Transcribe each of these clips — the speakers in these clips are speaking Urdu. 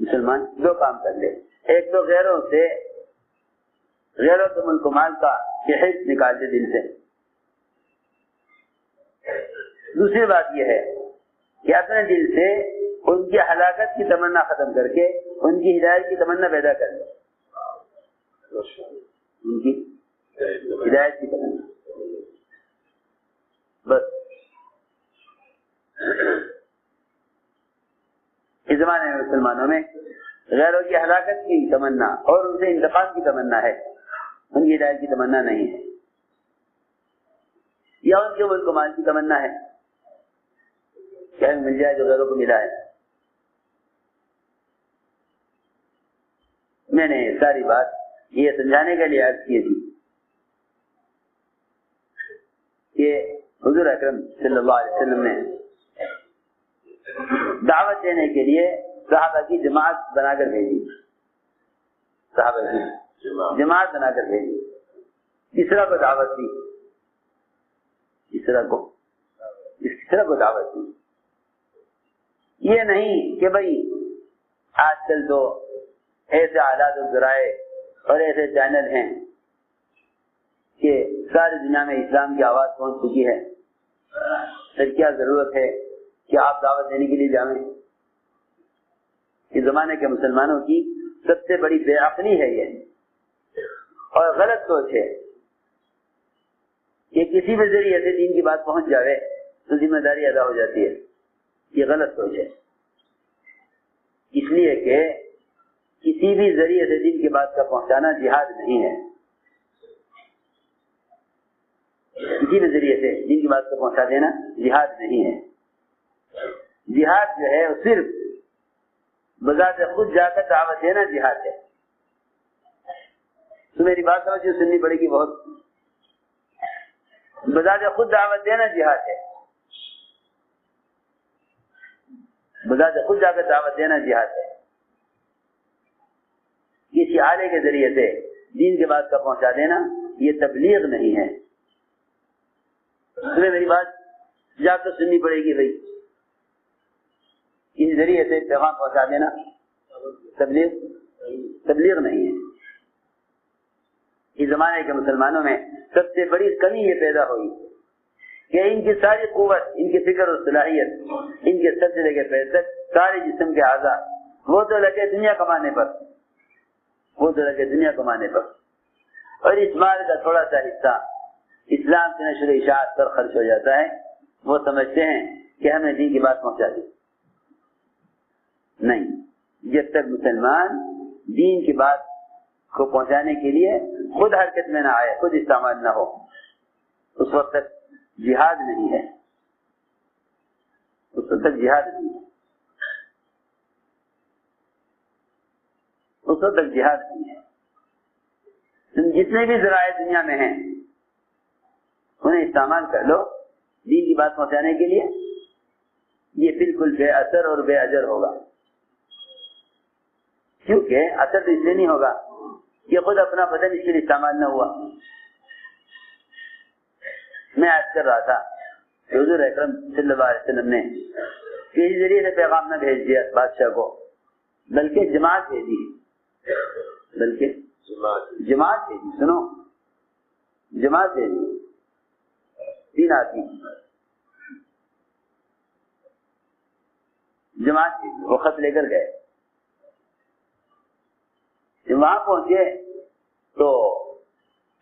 مسلمان دو کام کر لے، ایک تو غیروں کے ملک و مال کا حفظ نکال دے دل سے، دوسری بات یہ ہے کہ اپنے دل سے ان کی ہلاکت کی تمنا ختم کر کے ان کی ہدایت کی تمنا پیدا کر لے، ان کی ہدایت کی تمنا بس۔ اس زمانے میں مسلمانوں میں غیروں کی ہلاکت کی تمنا اور ان سے انتقام کی تمنا ہے، ان کی ہدایت کی تمنا نہیں ہے، یا ان کے ملک و مال کی تمنا ہے کہ ہمیں مل جائے جو غیروں کو ملا ہے۔ میں نے ساری بات یہ سمجھانے کے لیے عرض کی تھی کہ حضور اکرم صلی اللہ علیہ وسلم نے دعوت دینے کے لیے صحابہ کی جماعت بنا کر بھیجی، صحابہ کی جماعت بنا کر بھیجی، تیسرا کو دعوت دی، تیسرا کو دعوت دی۔ یہ نہیں کہ بھائی آج کل تو ایسے آلات و ذرائع اور ایسے چینل ہیں کہ ساری دنیا میں اسلام کی آواز پہنچ چکی ہے، پھر کیا ضرورت ہے کہ آپ دعوت دینے کے لیے جائیں۔ اس زمانے کے مسلمانوں کی سب سے بڑی بے عقلی ہے یہ، اور غلط سوچ ہے کہ کسی بھی ذریعے سے دین کی بات پہنچ جاوے تو ذمہ داری ادا ہو جاتی ہے، یہ غلط سوچ ہے۔ اس لیے کہ کسی بھی ذریعے سے دین کی بات کا پہنچانا جہاد نہیں ہے، کسی بھی ذریعے سے دین کی بات کو پہنچا دینا جہاد نہیں ہے۔ جہاد جو ہے وہ صرف بذات خود جا کر دعوت دینا جہاد ہے۔ تو میری بات سمجھو، سننی پڑے گی بہت۔ بذات خود دعوت دینا جہاد ہے، بذات خود جا کر دعوت دینا جہاد ہے۔ کسی آلے کے ذریعے سے دین کے بات کا پہنچا دینا یہ تبلیغ نہیں ہے۔ تمہیں میری بات جا کر سننی پڑے گی بھائی، اس ذریعے سے پیغام پہنچا دینا تبلیغ نہیں ہے۔ اس زمانے کے مسلمانوں میں سب سے بڑی کمی یہ پیدا ہوئی کہ ان کی ساری قوت، ان کی فکر اور صلاحیت، ان کے سر سے لے کے پیر تک سارے جسم کے اعضاء وہ تو لگے دنیا کمانے پر، اور اس مال کا تھوڑا سا حصہ اسلام کے نشر و اشاعت پر خرچ ہو جاتا ہے۔ وہ سمجھتے ہیں کہ ہمیں دین کی بات پہنچا دی، نہیں، جب تک مسلمان دین کی بات کو پہنچانے کے لیے خود حرکت میں نہ آئے، خود استعمال نہ ہو، اس وقت تک جہاد نہیں ہے، اس وقت تک جہاد نہیں ہے، اس وقت تک جہاد نہیں ہے۔ تم جتنے بھی ذرائع دنیا میں ہیں انہیں استعمال کر لو دین کی بات پہنچانے کے لیے، یہ بالکل بے اثر اور بے اجر ہوگا۔ کیونکہ اثر تو اس لیے نہیں ہوگا کہ خود اپنا بدن اس کے لیے استعمال نہ ہوا۔ میں عرض کر رہا تھا کہ حضور اکرم صلی اللہ علیہ وسلم نے کسی ذریعے سے پیغام نہ بھیج دیا بادشاہ کو، بلکہ جماعت بھیجی، جماعت بھیجی، سنو، جماعت بھیجی، 3 آدمی جماعت بھیجی، وہ خط لے کر گئے۔ جب وہاں پہنچے تو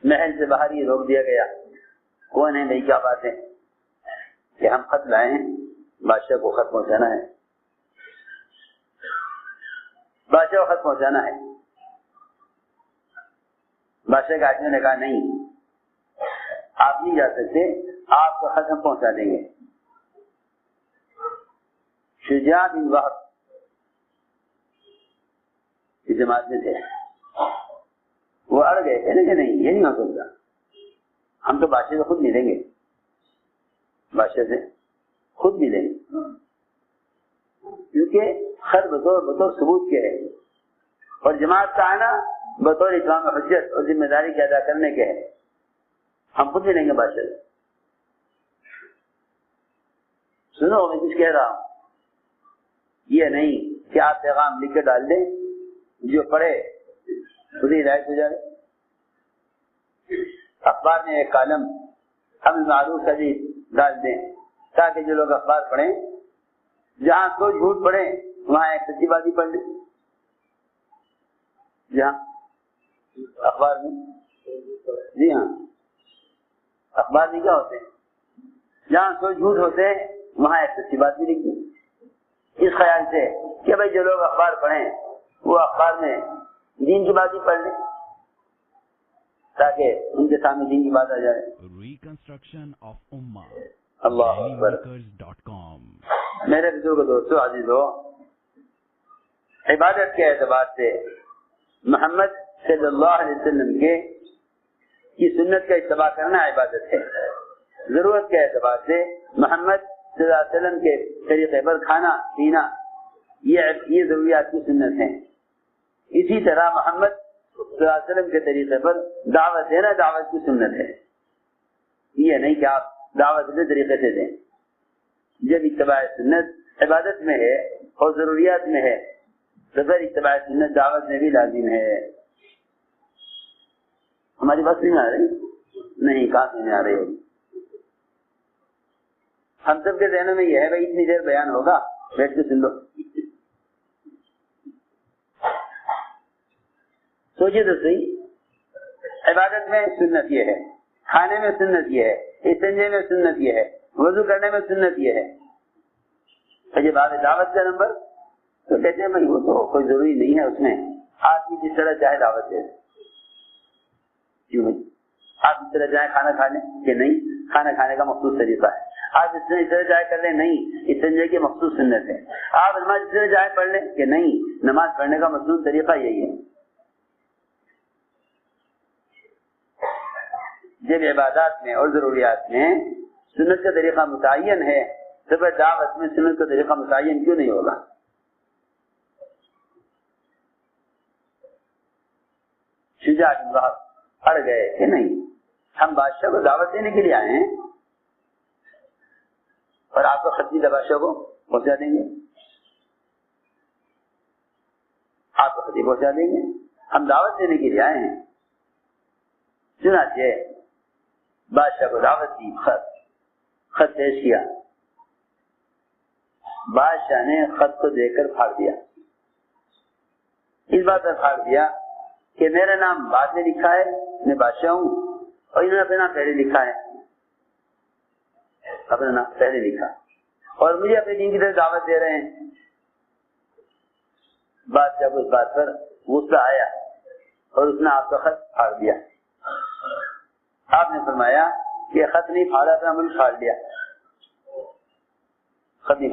محل سے باہر ہی روک دیا گیا، کون ہے بھائی، کیا بات ہے؟ کہ ہم خط لائے ہیں، بادشاہ کو خط پہنچانا ہے، بادشاہ کو خط پہنچانا ہے۔ بادشاہ کے آدمی نے کہا نہیں، آپ نہیں جا سکتے، آپ کا خط ہم پہنچا دیں گے۔ شجاع بن وہب کی جماعت میں تھے، وہ اڑ گئے، کہنے کہ نہیں، یہ نہیں ہو سکتا، ہم تو بادشاہ سے خود ملیں گے، بادشاہ سے خود ملیں گے، کیونکہ خط بطور ثبوت کے ہے، اور جماعت کا آنا بطور اقامہ حجت اور ذمہ داری کے ادا کرنے کے ہے، ہم خود ملیں گے بادشاہ سے۔ سنو میں کچھ کہہ رہا ہوں، یہ نہیں کہ آپ پیغام لکھ کے ڈال دیں، جو پڑھے خود ہدایت ہو جائے۔ اخبار میں ایک کالم امر معروف کا بھی ڈال دیں تاکہ جو لوگ اخبار پڑھیں جہاں کوئی جھوٹ پڑھیں وہاں ایک سچی بازی پڑھ لیں۔ جہاں اخبار میں، جی ہاں، اخبار میں کیا ہوتے ہیں، جہاں کوئی جھوٹ ہوتے ہیں وہاں ایک سچی بات بھی لکھ دیں، اس خیال سے کہ بھائی جو لوگ اخبار پڑھیں وہ اخبار میں دین کی بات ہی پڑھ لیں تاکہ ان کے سامنے دین کی بات آ جائے۔ ریکنسٹرکشن آف امہ، اللہ اکبر۔ میرے بزرگ دوستو عزیزو، عبادت کے اعتبار سے محمد صلی اللہ علیہ وسلم کی سنت کا اتباع کرنا عبادت ہے۔ ضرورت کے اعتبار سے محمد صلی اللہ علیہ وسلم کے طریقے پر کھانا پینا یہ ضروریات کی سنت ہیں۔ اسی طرح محمد صلی اللہ علیہ وسلم کے طریقے پر دعوت دینا دعوت کی سنت ہے۔ یہ نہیں کہ آپ دعوت اپنے طریقے سے دیں۔ جب اتباع سنت عبادت میں ہے اور ضروریات میں ہے تو پھر اتباع سنت دعوت میں بھی لازم ہے۔ ہماری بات نہیں آ رہی؟ نہیں، کہاں نہیں آ رہی ہوگی؟ ہم سب کے ذہنوں میں یہ ہے بھائی اتنی دیر بیان ہوگا، بیٹھ کے سن لو۔ سوچیے تو صحیح، عبادت میں سنت یہ ہے، کھانے میں سنت یہ ہے، استنجے میں سنت یہ ہے، وضو کرنے میں سنت یہ ہے۔ تو جب آگے دعوت کا نمبر تو کہتے ہیں بھائی وہ تو کوئی ضروری نہیں ہے، اس میں آدمی جس طرح چاہے دعوت دے۔ کیوں بھائی؟ آپ اس طرح چاہے کھانا کھا لیں کہ نہیں، کھانا کھانے کا مخصوص طریقہ ہے۔ آپ اس طرح چاہے کر لیں، نہیں، استنجے کی مخصوص سنت ہے۔ آپ نماز اس طرح چاہے پڑھ لیں کہ نہیں، نماز پڑھنے کا مخصوص طریقہ یہی ہے۔ جب عبادات میں اور ضروریات میں سنت کا طریقہ متعین ہے تو پھر دعوت میں سنت کا طریقہ متعین کیوں نہیں ہوگا؟ شجاع بن وہب اڑ گئے کہ نہیں، ہم بادشاہ کو دعوت دینے کے لیے آئے ہیں اور آپ کو خطی بادشاہ کو پہنچا دیں گے، آپ کو خطی پہنچا دیں گے، ہم دعوت دینے کے لیے آئے ہیں۔ چنانچہ بادشاہ کو دعوت دی، خط پیش کیا، بادشاہ نے خط کو دیکھ کر پھاڑ دیا، اس بات پر پھاڑ دیا کہ میرا نام بعد میں لکھا ہے، میں بادشاہ ہوں، اور انہوں نے اپنا نام پہلے لکھا ہے، اپنا نام پہلے لکھا، اور مجھے اپنے دین کی طرف دعوت دے رہے ہیں۔ بادشاہ کو اس بات پر غصہ آیا اور اس نے آپ کا خط پھاڑ دیا۔ آپ نے فرمایا کہ خط نہیں پھاڑا، اپنا ملک پھاڑ لیا۔ خط نہیں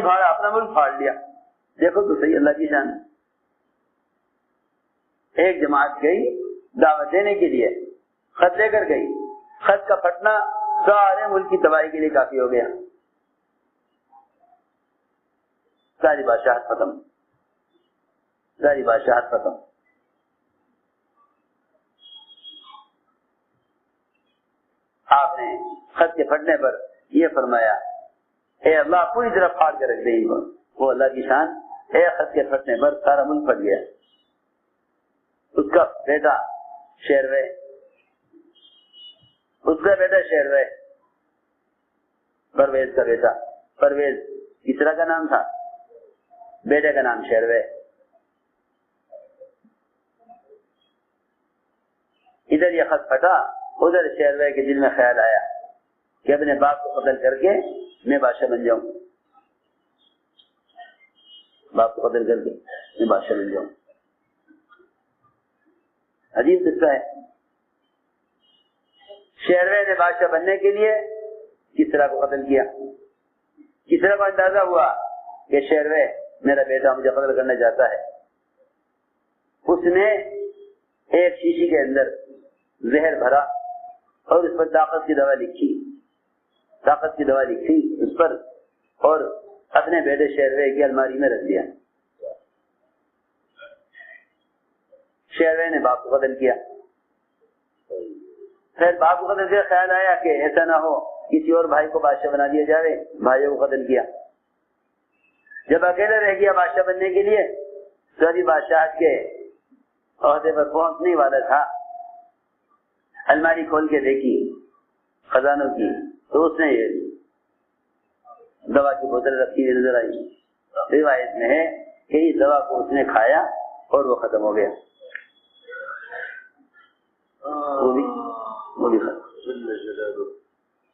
پھاڑا، اپنا ملک پھاڑ لیا۔ دیکھو تو صحیح اللہ کی شان۔ ایک جماعت گئی دعوت دینے کے لیے، خط لے کر گئی، خط کا پھٹنا سارے ملک کی تباہی کے لیے کافی ہو گیا، ساری بادشاہت ختم، ساری بادشاہت ختم۔ آپ نے خط کے پھٹنے پر یہ فرمایا، اے اللہ پوری طرح پھاڑ کے رکھ دے گا۔ وہ اللہ کی شان، اے خط کے پھٹنے پر سارا ملک پھٹ گیا۔ اس کا بیٹا شیروے، پرویز کا بیٹا، پرویز کسرا کا نام تھا، بیٹے کا نام شیروے۔ ادھر یہ خط پھٹا، ادھر شیروے کے دل میں خیال آیا کہ اپنے باپ کو قتل کر کے میں بادشاہ بن جاؤں، باپ کو قتل کر کے میں بادشاہ بن جاؤں۔ عجیب قصہ ہے۔ شیروے نے بادشاہ بننے کے لیے کسرا کو قتل کیا۔ کسرا کو اندازہ ہوا کہ شیروے میرا بیٹا مجھے قتل کرنا چاہتا ہے، اس نے ایک شیشی کے اندر زہر بھرا اور اس پر طاقت کی دوا لکھی اس پر، اور اپنے بیٹے شیروے کی الماری میں رکھ دیا۔ شیروے نے باپ کو قتل کیا۔ پھر باپ کو قتل کیا، خیال آیا کہ ایسا نہ ہو کسی اور بھائی کو بادشاہ بنا دیا جائے، بھائیوں کو قتل کیا۔ جب اکیلے رہ گیا بادشاہ بننے کے لیے تو ابھی بادشاہ کے عہدے پر پہنچنے والا تھا، الماری کھول کے دیکھی خزانوں کی تو اس نے دوا کی بوتل رکھی ہوئی نظر آئی. روایت میں ہے کہ اس دوا کو اس نے کھایا اور وہ ختم ہو گیا. وہ بھی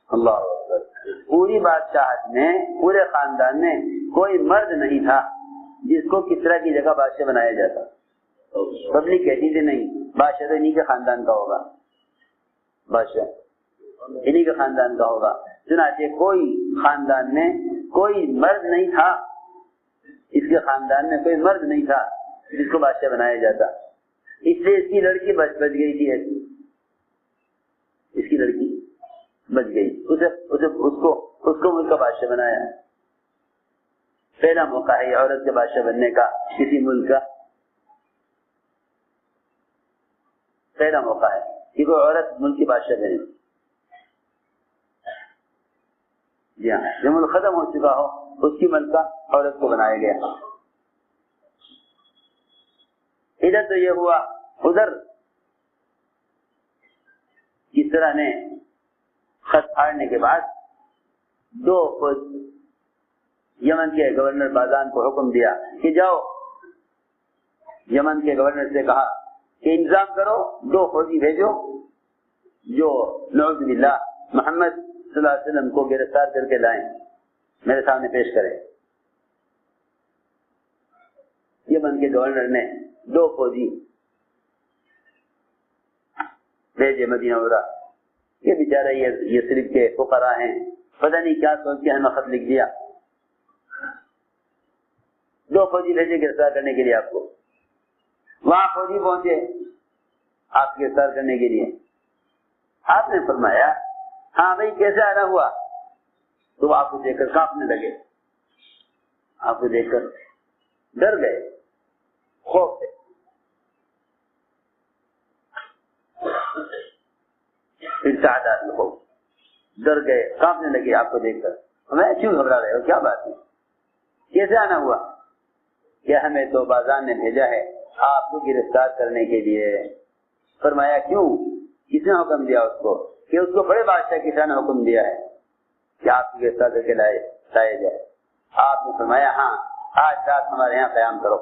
اللہ پوری بادشاہت میں پورے خاندان میں کوئی مرد نہیں تھا جس کو کسرا کی جگہ بادشاہ بنایا جاتا. پبلک کہتی تھی نہیں بادشاہ تو انہی کے خاندان کا ہوگا، بادشاہ انہی کے خاندان کا ہوگا. چنانچہ کوئی خاندان میں کوئی مرد نہیں تھا، اس کے خاندان میں کوئی مرد نہیں تھا جس کو بادشاہ بنایا جاتا. اس لیے اس کی لڑکی بچ گئی تھی. ایسی اس کی لڑکی بچ گئی، اس کو ملک کا بادشاہ بنایا. پہلا موقع ہے عورت کے بادشاہ بننے کا کسی ملک کا، پہلا موقع ہے کہ کوئی عورت ملک کی بادشاہ بنے. جی ہاں، جب ملک ختم ہو چکا ہو اس کی ملک کا عورت کو بنایا گیا. ادھر تو یہ ہوا، ادھر کس طرح نے خط پھاڑنے کے بعد دو یمن کے گورنر بازان کو حکم دیا کہ جاؤ. یمن کے گورنر سے کہا کہ انتظام کرو، دو فوجی بھیجو جو نعوذ باللہ محمد صلی اللہ علیہ وسلم کو گرفتار کر کے لائیں، میرے سامنے پیش کریں. یمن کے گورنر نے دو فوجی بھیجے مدینہ منورہ. یہ بیچارے یہ صرف کے فقراء ہیں، پتہ نہیں کیا سوچ کے ہمیں خط لکھ دیا. دو فوجی بھیجے گرفتار کرنے کے لیے آپ کو. وہاں فوجی پہنچے آپ گرفتار کرنے کے لیے. آپ نے فرمایا ہاں بھائی کیسے آنا ہوا؟ تو آپ کو دیکھ کر کانپنے لگے، آپ کو دیکھ کر ڈر گئے، خوف سے. ڈر گئے، کانپنے لگے آپ کو دیکھ کر. میں کیوں گھبرا رہے ہو، کیا بات ہے، کیسے آنا ہوا؟ کہ ہمیں تو بازان نے بھیجا ہے آپ کو گرفتار کرنے کے لیے. فرمایا کیوں؟ کس نے حکم دیا اس کو؟ کہ اس کو بڑے بادشاہ کی شان حکم دیا ہے کہ آپ کو گرفتار کر کے لائے جائے. آپ نے فرمایا ہاں آج رات ہمارے یہاں قیام کرو.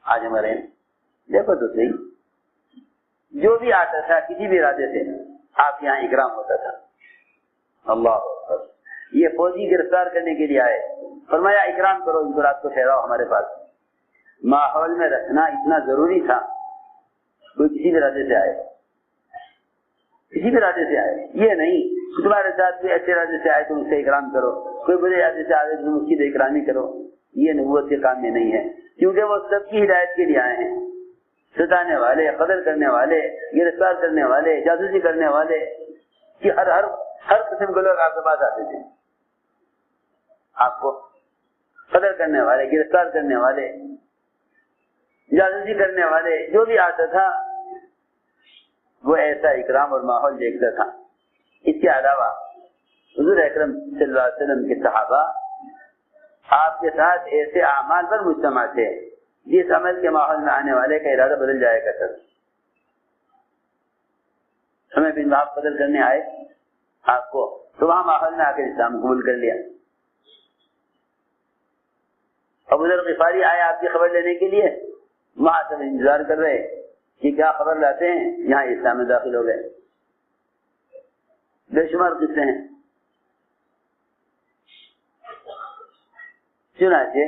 آج ہمارے یہاں دیکھو تو صحیح، جو بھی آتا تھا کسی بھی ارادے سے آپ کے یہاں اکرام ہوتا تھا. اللہ اکبر. یہ فوجی گرفتار کرنے کے لیے آئے، فرمایا اکرام کرو، ان کو رات کو ٹھہراؤ ہمارے پاس. ماحول میں رکھنا اتنا ضروری تھا. کوئی کسی بھی ارادے سے آئے، کسی بھی ارادے سے آئے، یہ نہیں تمہارے ساتھ کوئی اچھے ارادے سے آئے تم اس سے اکرام کرو، کوئی برے ارادے سے آئے تم اس کی اکرامی کرو. یہ نبوت کے کام میں نہیں ہے، کیونکہ وہ سب کی ہدایت کے لیے آئے ہیں. ستانے والے، قتل کرنے والے، گرفتار کرنے والے، جاسوسی کرنے والے، کہ ہر قسم کے لوگ آپ کے پاس آتے تھے. آپ کو قتل کرنے والے، گرفتار کرنے والے، جاسوسی کرنے والے، جو بھی آتا تھا وہ ایسا اکرام اور ماحول دیکھتا تھا. اس کے علاوہ حضور اکرم صلی اللہ علیہ وسلم کے صحابہ آپ کے ساتھ ایسے اعمال پر مجتمع تھے جس عمل کے ماحول میں آنے والے کا ارادہ بدل جائے کرتا تھا. ہمیں بن آپ قتل کرنے آئے آپ کو، تو وہاں ماحول میں آ کر اسلام قبول کر لیا. ابو ذر غفاری آئے آپ کی خبر لینے کے لیے، وہاں سب انتظار کر رہے کہ کیا خبر لاتے ہیں، یہاں اسلام میں داخل ہو گئے. بے شمار قصے ہیں. چنانچہ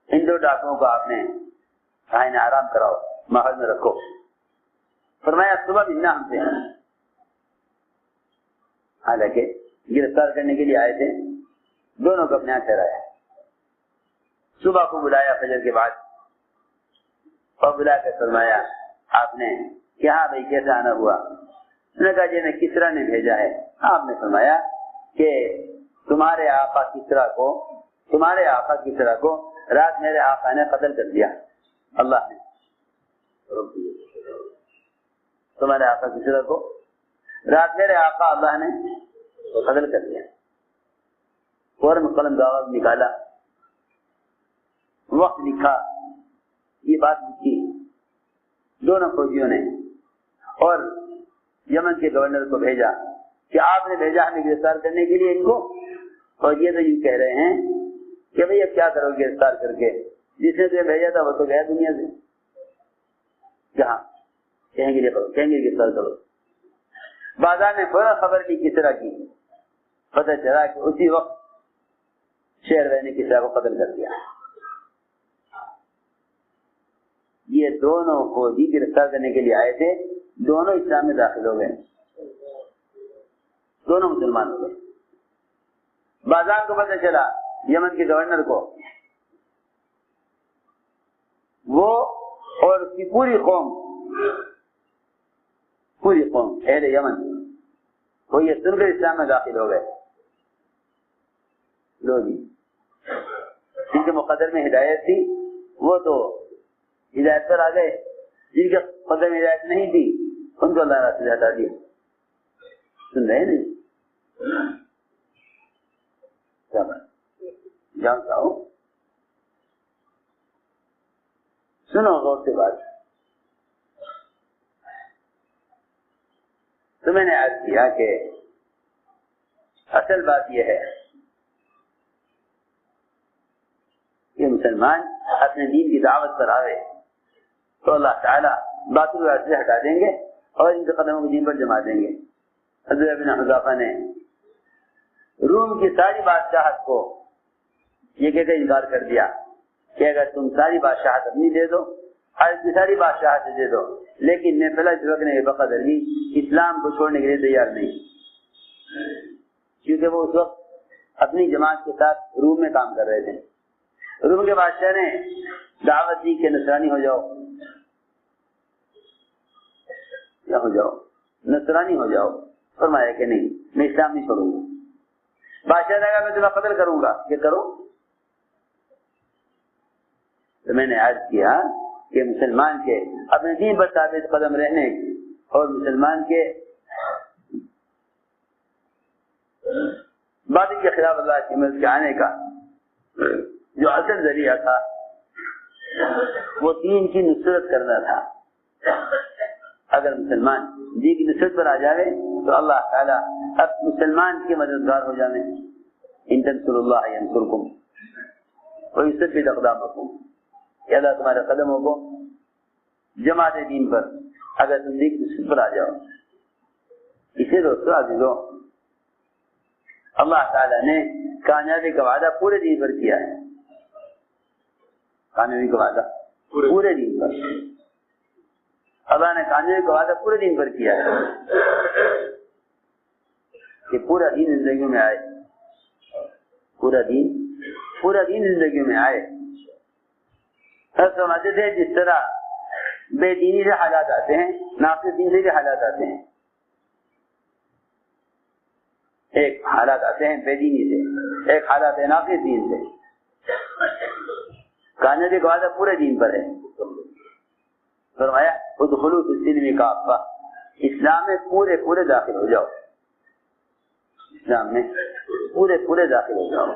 ان دو ڈاکوؤں کو آپ نے کہا انہیں آرام کراؤ، ماحول میں رکھو. فرمایا صبح ملنا ہم سے. حالانکہ گرفتار کرنے کے لیے آئے تھے، دونوں کو اپنے یہاں ٹھہرایا. صبح کو بلایا فجر کے بعد اور بلا کر فرمایا آپ نے کہ ہاں بھائی کیسا آنا ہوا؟ انہوں نے کہا جی میں کسرا نے بھیجا ہے. آپ نے فرمایا کہ تمہارے آقا کسرا کو رات میرے آقا نے قتل کر دیا. اللہ نے تمہارے آقا کسرا کو رات میرے آقا اللہ نے قتل کر دیا. فوراً قلم کاغذ نکالا، وقت لکھا، یہ بات لکھی دونوں فوجیوں نے، اور یمن کے گورنر کو بھیجا کہ آپ نے بھیجا ہمیں گرفتار کرنے کے لیے ان کو، اور یہ تو یوں کہہ رہے ہیں کہ بھئی اب کیا کرو گرفتار کر کے، جس نے تمہیں بھیجا تھا وہ تو گیا دنیا سے، جہاں کہیں گے گرفتار کرو۔ بازار نے فوراً خبر کی کسرا کی، پتہ چلا کہ اسی وقت شہر نے کسرا کو قتل کر دیا۔ یہ دونوں فوجی گرفتار کرنے کے لیے آئے تھے، دونوں اسلام میں داخل ہو گئے، دونوں مسلمان ہو گئے۔ بازار کو پتہ چلا، یمن کے گورنر کو، وہ اور اس کی پوری قوم اہل یمن وہ یہ سن کر اسلام میں داخل ہو گئے۔ لو جی، جن کے مقدر میں ہدایت تھی وہ تو ہدایت پر آ گئے، جن کے مقدر میں ہدایت نہیں تھی ان کو اللہ سے ہٹا دیا۔ سن رہے نہیں؟ کیا بات جانتا ہوں، سنو غور سے بات۔ تو میں نے عرض کیا کہ اصل بات یہ ہے کہ مسلمان اپنے دین کی دعوت پر آوے تو اللہ تعالیٰ باطل سے ہٹا دیں گے اور ان کے قدموں کو دین پر جما دیں گے۔ حضرت ابن حذافہ نے روم کی ساری بادشاہت کو یہ کہہ کر انکار کر دیا کہ اگر تم ساری بادشاہت اپنی دے دو، حج کی ساری بادشاہت دے دو، لیکن میں فلاں وقت نے بقدر بھی اسلام کو چھوڑنے کے لیے تیار نہیں، کیونکہ وہ اس وقت اپنی جماعت کے ساتھ روم میں کام کر رہے تھے۔ روم کے بادشاہ نے دعوت دی کہ نصرانی ہو جاؤ، کیا ہو جاؤ؟ نصرانی ہو جاؤ۔ فرمایا کہ نہیں، میں اسلام نہیں چھوڑوں گا۔ بادشاہ نے کہا میں تمہیں قتل کروں گا، کہ کرو۔ تو میں نے عرض کیا کہ مسلمان کے اپنے دین پر ثابت قدم رہنے اور مسلمان کے باطل کے خلاف اللہ کی مدد کے آنے کا جو اصل ذریعہ تھا وہ دین کی نصرت کرنا تھا۔ اگر مسلمان دین کی نصرت پر آ جائے تو اللہ تعالیٰ اب مسلمان کے مددگار ہو جانے۔ ان تنصروا اللہ ینصرکم ویثبت اقدامکم، کہ اللہ تمہارے قدموں کو جما دے دین پر اگر تم دین کی نصرت پر آ جاؤ۔ اسے دوستو عزیزو، اللہ تعالیٰ نے کامیابی کا وعدہ پورے دین پر کیا ہے، کامیابی کا وعدہ پورے دین پر، اللہ نے کامیابی کا وعدہ پورے دین پر کیا ہے کہ پورا دین زندگی میں آئے، پورا دین زندگی میں آئے۔ سب سمجھتے تھے جس طرح بے دینی سے حالات آتے ہیں، ناقص دین سے بھی حالات آتے ہیں۔ ایک حالات آتے ہیں بے دینی سے، ایک حالات ہے ناقص دین سے۔ کامیابی کا وعدہ پورے دین پر ہے۔ فرمایا ادخلوا فی السلم کافہ، اسلام میں پورے داخل ہو جاؤ، اسلام میں پورے داخل ہو جاؤ،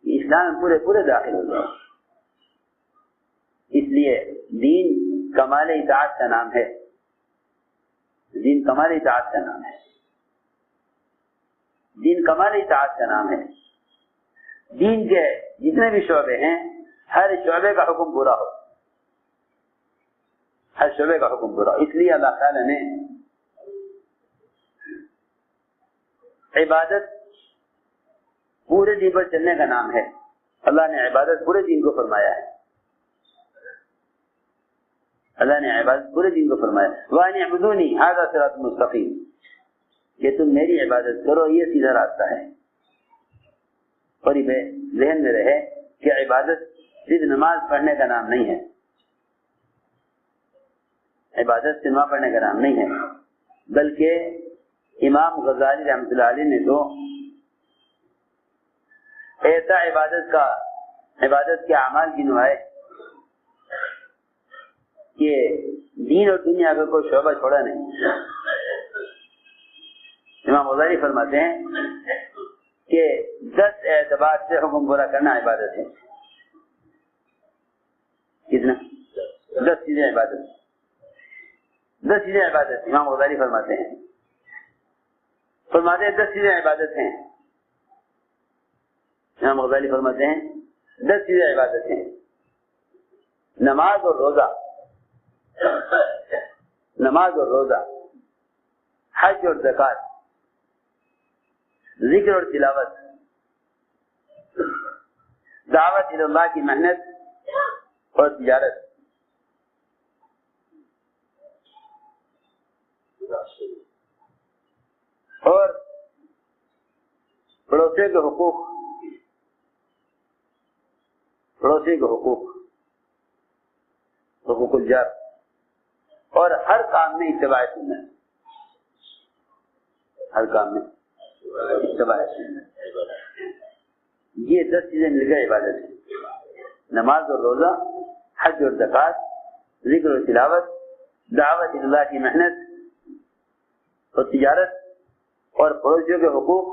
اسلام میں پورے داخل ہو جاؤ۔ اس لیے دین کمال اطاعت کا نام ہے، دین کمال اطاعت کا نام ہے، دین کمال اطاعت کا نام ہے۔ دین کے جتنے بھی شعبے ہیں ہر شعبے کا حکم پورا ہو، ہر شعبے کا حکم پورا ہو۔ اس لیے اللہ تعالیٰ نے عبادت پورے دین پر چلنے کا نام ہے، اللہ نے عبادت پورے دین کو فرمایا ہے، اللہ نے عبادت پورے دین کو فرمایا۔ وَأَنِ اعْبُدُونِي هَذَا صِرَاطٌ مُسْتَقِيمٌ، کہ تم میری عبادت کرو، یہ سیدھا راستہ ہے۔ اور یہ ذہن میں رہے کہ عبادت صرف نماز پڑھنے کا نام نہیں ہے، عبادت صرف نماز پڑھنے کا نام نہیں ہے، بلکہ امام غزالی رحمۃ اللہ علیہ نے تو ایسا عبادت کے اعمال گنوائے کہ دین اور دنیا کا کوئی شعبہ چھوڑا نہیں۔ امام غزالی فرماتے ہیں کہ 10 اعتبار سے حکم پورا کرنا عبادت ہے. کتنا؟ 10 چیزیں عبادت. 10 چیزیں عبادت. امام غزالی فرماتے ہیں 10 چیزیں عبادت ہیں. امام غزالی فرماتے ہیں 10 چیزیں عبادت ہیں. نماز اور روزہ، نماز اور روزہ، حج اور زکات، ذکر اور تلاوت، دعوت الی اللہ کی محنت اور تجارت. اور پڑوسی کے حقوق، پڑوسی کے حقوق، حقوق الجار، اور ہر کام میں اتباع سنت، ہر کام میں اتباع سنت. یہ 10 چیزیں مل کر عبادت ہے. نماز اور روزہ، حج اور زکات، ذکر اور تلاوت، دعوت اللہ کی محنت اور تجارت، اور پڑوسیوں کے حقوق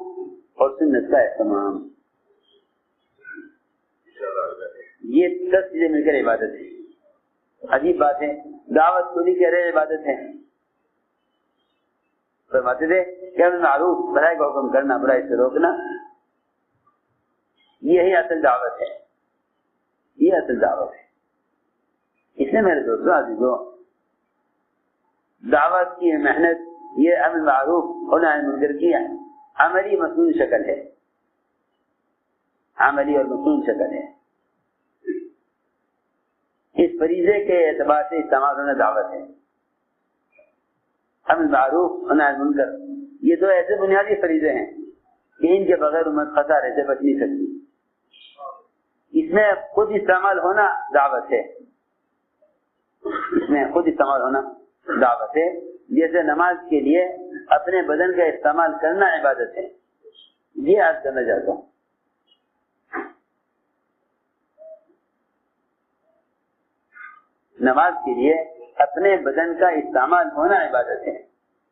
اور سنت کا اہتمام. یہ 10 چیزیں مل کر عبادت ہے. عجیب بات ہے، دعوت کو نہیں کہہ رہے عبادت ہے. فرماتے تھے کہ معروف، بھلائی کا حکم کرنا، برائی سے روکنا، یہی اصل دعوت ہے. یہ اصل دعوت ہے. اس نے میرے دوستوں عزیزوں، دعوت کی محنت، یہ امر معروف اور نہی عن منکر کی عملی مصنوعی شکل ہے. عملی اور مصنوعی شکل ہے. اس فریضے کے اعتبار سے استعمال ہونا دعوت ہے. امر معروف اور نہی عن منکر، یہ 2 ایسے بنیادی فریضے ہیں کہ ان کے بغیر امت خسارے سے بچ نہیں سکتی. اس میں خود استعمال ہونا دعوت ہے. اس میں خود استعمال ہونا دعوت ہے. جیسے نماز کے لیے اپنے بدن کا استعمال کرنا عبادت ہے. یہ عرض کرنا چاہتا ہوں. نماز کے لیے اپنے بدن کا استعمال ہونا عبادت ہے.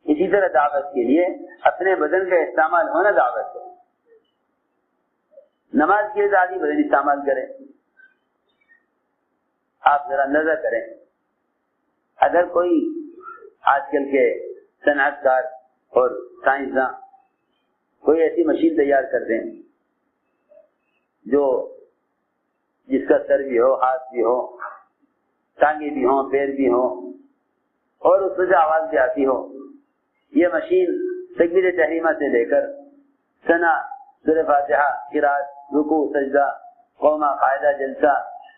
اسی طرح دعوت کے لیے اپنے بدن کا استعمال ہونا دعوت ہے. نماز کے لیے آدمی بدن استعمال کرے. آپ ذرا نظر کریں، اگر کوئی آج کل کے صنعت کار اور سائنسداں کوئی ایسی مشین تیار کر دیں جو جس کا سر بھی ہو، ہاتھ بھی ہو، ٹانگیں بھی ہوں، پیر بھی ہوں، اور اس سے آواز بھی آتی ہو. یہ مشین تکبیر تحریمہ سے لے کر ثنا، سورہ فاتحہ، قرات، رکوع، سجدہ، قومہ، قاعدہ، جلسہ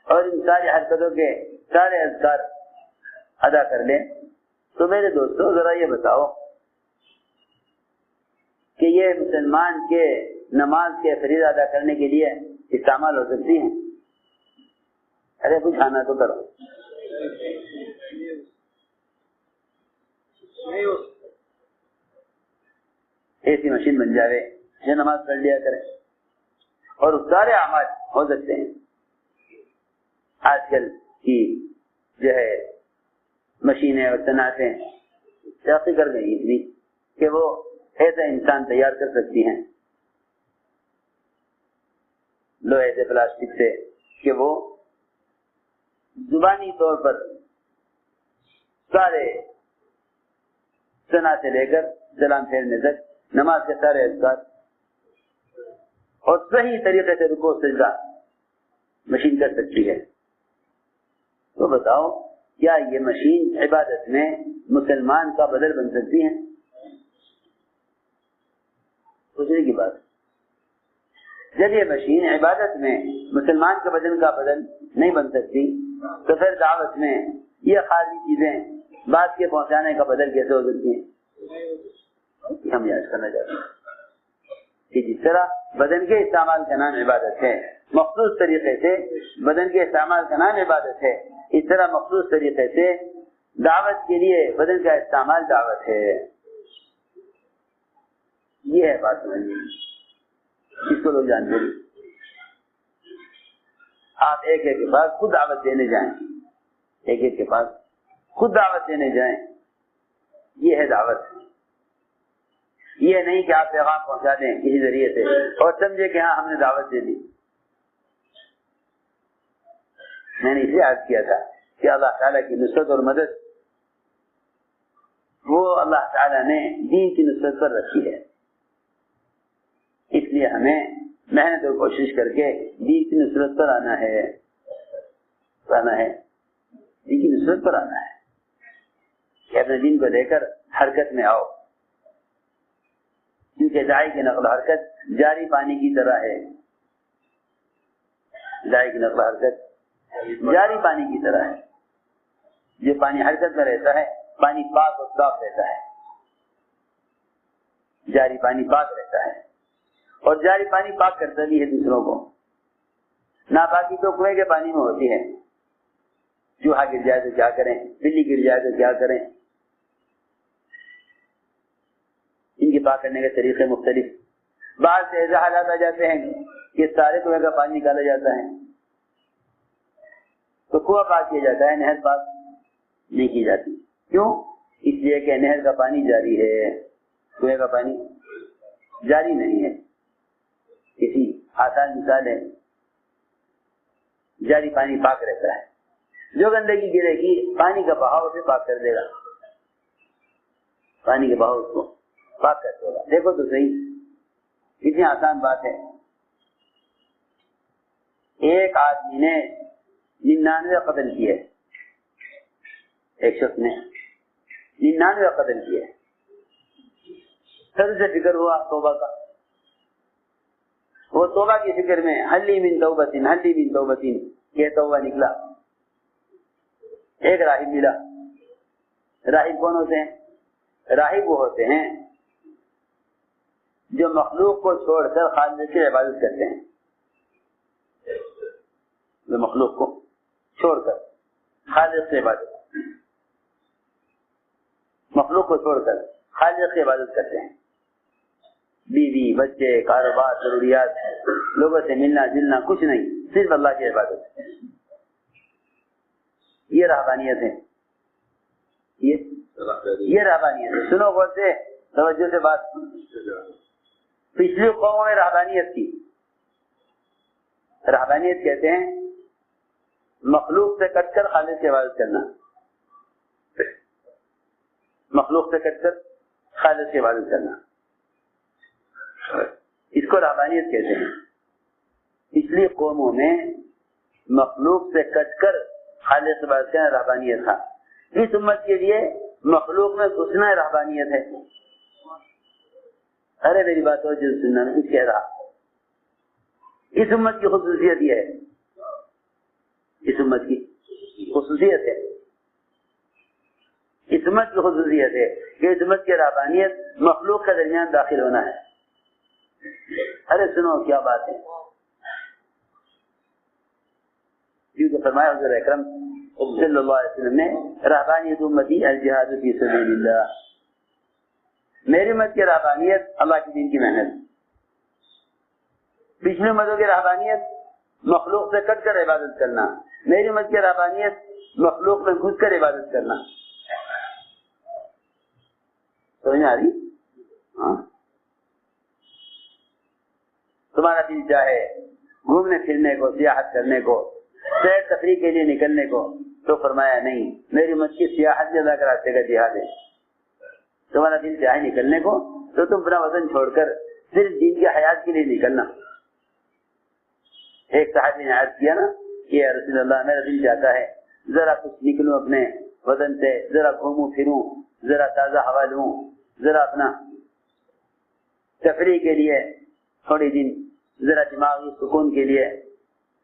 اور ان ساری حرکتوں کے سارے اذکار ادا کر لیں، تو میرے دوستو ذرا یہ بتاؤ کہ یہ مسلمان کے نماز کے فریضہ ادا کرنے کے لیے استعمال ہو سکتی ہیں؟ ارے کچھ آنا تو کرو. ایسی مشین بن جائے جو نماز پڑھ لیا کرے اور سارے اعمال ہو سکتے ہیں. آج کل کی جو ہے مشینیں اور صنعتیں ترقی کر گئی اتنی کہ وہ ایسا انسان تیار کر سکتی ہیں لوہے سے، پلاسٹک سے، کہ وہ زبانی طور پر سارے ثنا سے لے کر سلام پھیرنے تک نماز کے سارے اذکار اور صحیح طریقے سے رکوع سجدہ مشین کر سکتی ہے. تو بتاؤ کیا یہ مشین عبادت میں مسلمان کا بدل بن سکتی ہے؟ سوچنے کی بات. جب یہ مشین عبادت میں مسلمان کے بدن کا بدل نہیں بن سکتی تو پھر دعوت میں یہ خالی چیزیں بات کے پہنچانے کا بدل کیسے ہو سکتی ہیں؟ ہم یاد کرنا چاہتے ہیں کہ جس طرح بدن کے استعمال کا نام عبادت ہے، مخصوص طریقے سے بدن کے استعمال کا نام عبادت ہے، اس طرح مخصوص طریقے سے دعوت کے لیے بدن کا استعمال دعوت ہے. یہ ہے بات سمجھیے، اس کو لوگ جانتے ہیں. آپ ایک ایک کے پاس خود دعوت دینے جائیں، ایک ایک کے پاس خود دعوت دینے جائیں، یہ ہے دعوت. یہ نہیں کہ آپ پیغام پہنچا دیں کسی ذریعے سے اور سمجھے کہ ہاں ہم نے دعوت دے دی. میں نے اسے عرض کیا تھا کہ اللہ تعالیٰ کی نصرت اور مدد وہ اللہ تعالیٰ نے دین کی نصرت پر رکھی ہے. اس لیے ہمیں محنت اور کوشش کر کے دین کی نصرت پر آنا ہے دین کی نصرت پر آنا ہے کہ اپنے دین کو لے کر حرکت میں آؤ. کیونکہ داعی کی نقل و حرکت جاری پانی کی طرح ہے. داعی کی نقل و حرکت جاری پانی کی طرح ہے. جو پانی حرکت میں رہتا ہے پانی پاک اور صاف رہتا ہے. جاری پانی پاک رہتا ہے اور جاری پانی پاک کرتا بھی ہے دوسروں کو. ناپاکی تو کنویں کے پانی میں ہوتی ہے. چوہا گر جائے تو کیا کریں, بلی گر جائے تو کیا کریں. ان کے پاک کرنے کے طریقے مختلف. بعض سے ایسے حالات آ جاتے ہیں کہ سارے کنویں کا پانی نکالا جاتا ہے تو کنواں پاک کیا جاتا ہے, نہر پاک نہیں کی جاتی. کیوں؟ اس لیے کہ نہر کا پانی جاری ہے, کنویں کا پانی جاری نہیں ہے. کسی آسان مثال ہے, جاری پانی پاک رہتا ہے. جو گندگی گرے گی پانی کا بہاؤ سے پاک کر دے گا, پانی کے بہاؤ اس کو پاک کر دے گا. دیکھو تو صحیح کتنی آسان بات ہے. ایک آدمی نے 99 قتل کیے, ایک شخص نے 99 قتل کیے. سر سے فکر ہوا توبہ کا, وہ توبہ کی فکر میں حلی من توبتین حلی من توبتین کہتا ہوا نکلا. ایک راہب ملا. راہب کون ہوتے ہیں؟ راہب وہ ہوتے ہیں جو مخلوق کو چھوڑ کر خالق کی عبادت کرتے ہیں. جو مخلوق کو چھوڑ کر خالق کی عبادت, مخلوق کو چھوڑ کر خالق کی عبادت کرتے ہیں. بیوی بچے کاروبار ضروریات لوگوں سے ملنا جلنا کچھ نہیں, صرف اللہ کی عبادت. یہ رہبانیت ہے, یہ رہبانیت ہے. سنو غور سے, توجہ سے بات. پچھلی قوموں میں رہبانیت تھی. رہبانیت کہتے ہیں مخلوق سے کٹ کر خالق کی عبادت کرنا. مخلوق سے کٹ کر خالق کی عبادت کرنا, اس کو رہبانیت کہتے ہیں. پچھلی قوموں میں مخلوق سے کٹ کر خالق کی عبادت کرنا رہبانیت تھا. اس امت کے لیے مخلوق میں گھسنا رہبانیت ہے. ارے میری بات ہو جو سننا نہیں کہہ رہا. اس امت کی خصوصیت یہ ہے, اس امت کی خصوصیت ہے, اس امت کی خصوصیت ہے کہ اس امت کی رہبانیت مخلوق کے درمیان داخل ہونا ہے. ارے سنو کیا بات ہے. کیونکہ فرمایا حضور اکرم صلی اللہ علیہ وسلم نے رہبانیت امتی الجہاد فی سبیل اللہ, میری امت کی رہبانیت اللہ کے دین کی محنت. پچھلی امتوں کی رہبانیت مخلوق سے کٹ کر عبادت کرنا, میری امت کی رہبانیت مخلوق میں گھس کر عبادت کرنا. سمجھ آ رہی؟ ہاں. تمہارا دل چاہے گھومنے پھرنے کو, سیاحت کرنے کو, سیر تفریح کے لیے نکلنے کو, تو فرمایا نہیں, میری امت کی سیاحت اللہ کے راستے کا جہاد ہے. تمہارا دل چاہے نکلنے کو تو تم اپنا وطن چھوڑ کر صرف دین کی حیات کے لیے نکلنا. ایک صحابی نے عرض کیا نا کہ یا رسول اللہ میرا دل چاہتا ہے ذرا کچھ نکلوں اپنے وطن سے, ذرا گھوموں پھروں, ذرا تازہ ہوا لوں, ذرا اپنا تفریح کے لیے تھوڑے دن, ذرا دماغی سکون کے لیے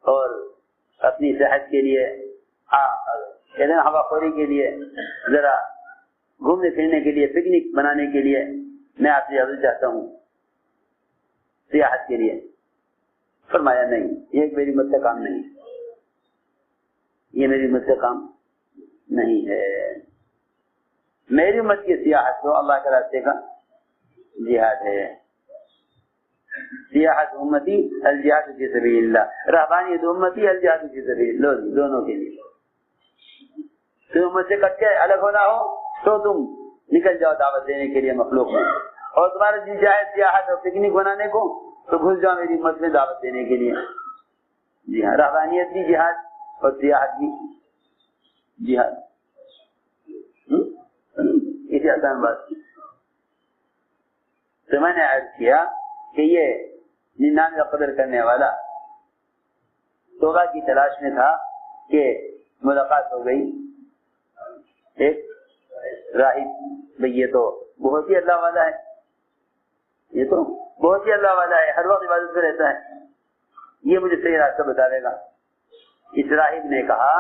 اور اپنی صحت کے لیے, ہوا خوری کے لیے, ذرا گھومنے پھرنے کے لیے, پکنک بنانے کے لیے میں آپ سے اجازت چاہتا ہوں سیاحت کے لیے. فرمایا نہیں, یہ میری امت کا کام نہیں, یہ میری امت کا کام نہیں ہے. میری امت کی سیاحت تو اللہ کے راستے کا جہاد ہے. سیاحت امتی الجہاد فی سبیل اللہ, رہبانیت امتی الجہاد فی سبیل اللہ, دونوں کے لیے. تم امت سے کٹ کے الگ ہونا ہو تو تم نکل جاؤ دعوت دینے کے لیے مخلوق میں, اور تمہارا جی چاہے سیاحت اور پکنک بنانے کو تو گھس جاؤ میری امت میں دعوت دینے کے لیے. جی ہاں، رہبانیت بھی جہاد اور سیاحت بھی جہاد. یہ آسان بات. تو میں نے عرض کیا کہ یہ 99 قدر کرنے والا توبہ کی تلاش میں تھا کہ ملاقات ہو گئی ایک راہب. بھئی یہ تو بہت ہی اللہ والا ہے، یہ تو بہت ہی اللہ والا ہے، ہر وقت عبادت میں رہتا ہے، یہ مجھے صحیح راستہ بتا دے گا. اس راہب نے کہا